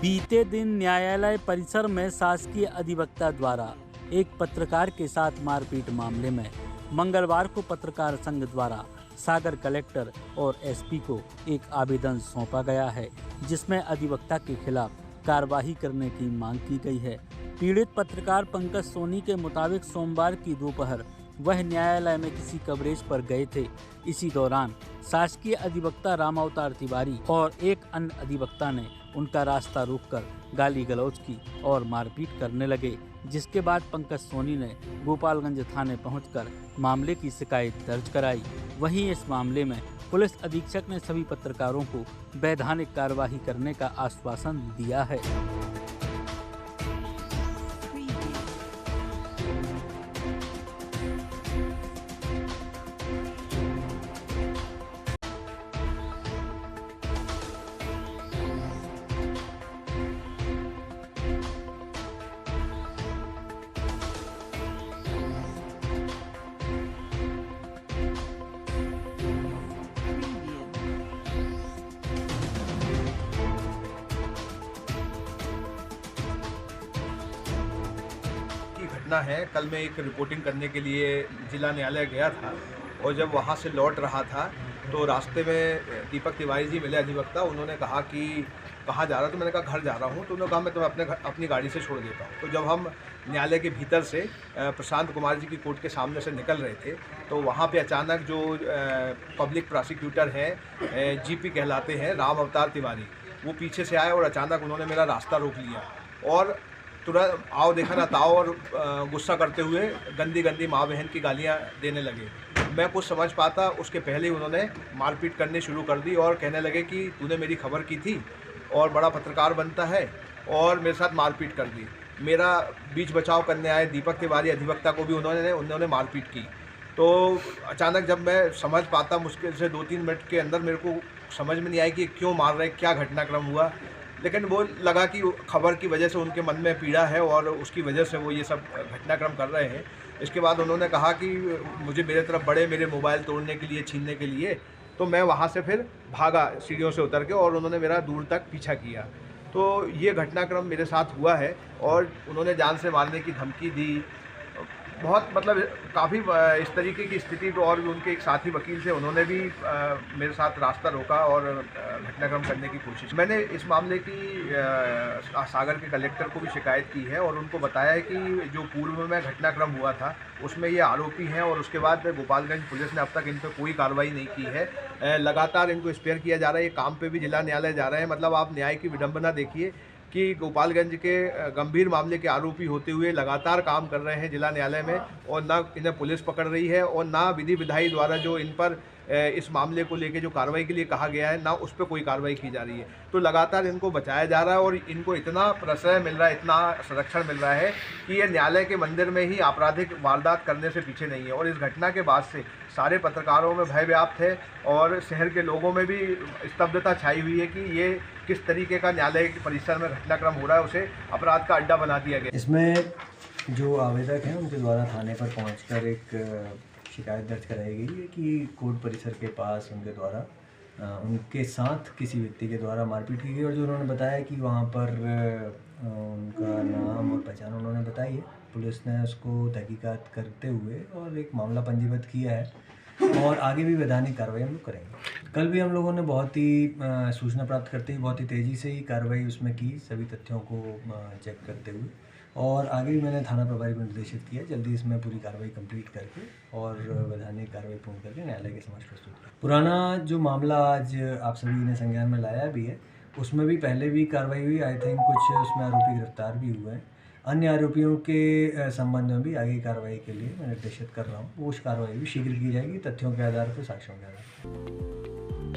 बीते दिन न्यायालय परिसर में शासकीय अधिवक्ता द्वारा एक पत्रकार के साथ मारपीट मामले में मंगलवार को पत्रकार संघ द्वारा सागर कलेक्टर और एसपी को एक आवेदन सौंपा गया है, जिसमें अधिवक्ता के खिलाफ कार्रवाई करने की मांग की गई है। पीड़ित पत्रकार पंकज सोनी के मुताबिक सोमवार की दोपहर वह न्यायालय में किसी कवरेज पर गए थे। इसी दौरान शासकीय अधिवक्ता रामावतार तिवारी और एक अन्य अधिवक्ता ने उनका रास्ता रोककर गाली गलौज की और मारपीट करने लगे, जिसके बाद पंकज सोनी ने गोपालगंज थाने पहुंचकर मामले की शिकायत दर्ज कराई। वहीं इस मामले में पुलिस अधीक्षक ने सभी पत्रकारों को वैधानिक कार्यवाही करने का आश्वासन दिया है। घटना है। कल मैं एक रिपोर्टिंग करने के लिए जिला न्यायालय गया था और जब वहाँ से लौट रहा था तो रास्ते में दीपक तिवारी जी मिले अधिवक्ता। उन्होंने कहा कि कहाँ जा रहा हूँ, तो मैंने कहा घर जा रहा हूँ। तो उन्होंने कहा मैं तुम्हें अपनी गाड़ी से छोड़ देता हूँ। तो जब हम न्यायालय के भीतर से प्रशांत कुमार जी की कोर्ट के सामने से निकल रहे थे तो वहाँ पे अचानक जो पब्लिक प्रोसिक्यूटर हैं, जीपी कहलाते हैं, रामावतार तिवारी, वो पीछे से आए और अचानक उन्होंने मेरा रास्ता रोक लिया और तुरंत आओ देखा ना ताओ और गुस्सा करते हुए गंदी गंदी माँ बहन की गालियाँ देने लगे। मैं कुछ समझ पाता उसके पहले ही उन्होंने मारपीट करनी शुरू कर दी और कहने लगे कि तूने मेरी खबर की थी और बड़ा पत्रकार बनता है, और मेरे साथ मारपीट कर दी। मेरा बीच बचाव करने आए दीपक तिवारी अधिवक्ता को भी उन्होंने मारपीट की। तो अचानक जब मैं समझ पाता मुश्किल से 2-3 मिनट के अंदर, मेरे को समझ में नहीं आया कि क्यों मार रहे, क्या घटनाक्रम हुआ, लेकिन वो लगा कि खबर की वजह से उनके मन में पीड़ा है और उसकी वजह से वो ये सब घटनाक्रम कर रहे हैं। इसके बाद उन्होंने कहा कि मुझे मेरे तरफ बढ़े, मेरे मोबाइल तोड़ने के लिए, छीनने के लिए। तो मैं वहाँ से फिर भागा सीढ़ियों से उतर के और उन्होंने मेरा दूर तक पीछा किया। तो ये घटनाक्रम मेरे साथ हुआ है और उन्होंने जान से मारने की धमकी दी। बहुत मतलब काफ़ी इस तरीके की स्थिति तो, और भी उनके एक साथी वकील थे, उन्होंने भी मेरे साथ रास्ता रोका और घटनाक्रम करने की कोशिश। मैंने इस मामले की सागर के कलेक्टर को भी शिकायत की है और उनको बताया है कि जो पूर्व में घटनाक्रम हुआ था उसमें ये आरोपी हैं और उसके बाद गोपालगंज पुलिस ने अब तक इन पर कोई कार्रवाई नहीं की है। लगातार इनको स्पेयर किया जा रहा है। ये काम पे भी जिला न्यायालय जा रहे हैं। मतलब आप न्याय की विडंबना देखिए कि गोपालगंज के गंभीर मामले के आरोपी होते हुए लगातार काम कर रहे हैं जिला न्यायालय में, और ना इन्हें पुलिस पकड़ रही है और ना विधि विधायी द्वारा जो इन पर इस मामले को लेके जो कार्रवाई के लिए कहा गया है, ना उस पर कोई कार्रवाई की जा रही है। तो लगातार इनको बचाया जा रहा है और इनको इतना प्रश्रय मिल रहा है, इतना संरक्षण मिल रहा है कि ये न्यायालय के मंदिर में ही आपराधिक वारदात करने से पीछे नहीं है। और इस घटना के बाद से सारे पत्रकारों में भय व्याप्त है और शहर के लोगों में भी स्तब्धता छाई हुई है कि ये किस तरीके का न्यायालय के परिसर में घटनाक्रम हो रहा है, उसे अपराध का अड्डा बना दिया गया। इसमें जो आवेदक हैं उनके द्वारा थाने पर पहुंचकर एक शिकायत दर्ज कराई गई है कि कोर्ट परिसर के पास उनके द्वारा उनके साथ किसी व्यक्ति के द्वारा मारपीट की गई, और जो उन्होंने बताया कि वहां पर उनका नाम और पहचान उन्होंने बताई है। पुलिस ने उसको तहकीकात करते हुए और एक मामला पंजीबद्ध किया है और आगे भी वैधानिक कार्रवाई हम लोग करेंगे। कल भी हम लोगों ने बहुत ही सूचना प्राप्त करते ही बहुत ही तेज़ी से ही कार्रवाई उसमें की, सभी तथ्यों को चेक करते हुए, और आगे भी मैंने थाना प्रभारी को निर्देशित किया जल्दी इसमें पूरी कार्रवाई कंप्लीट करके और वैधानिक कार्रवाई पूर्ण करके न्यायालय के समक्ष प्रस्तुत किया। पुराना जो मामला आज आप सभी ने संज्ञान में लाया भी है, उसमें भी पहले भी कार्रवाई हुई। आई थिंक कुछ उसमें आरोपी गिरफ्तार भी हुए हैं। अन्य आरोपियों के संबंध में भी आगे कार्रवाई के लिए मैं निर्देशित कर रहा हूँ। वो उस कार्रवाई भी शीघ्र की जाएगी, तथ्यों के आधार पर, साक्ष्यों के आधार पर।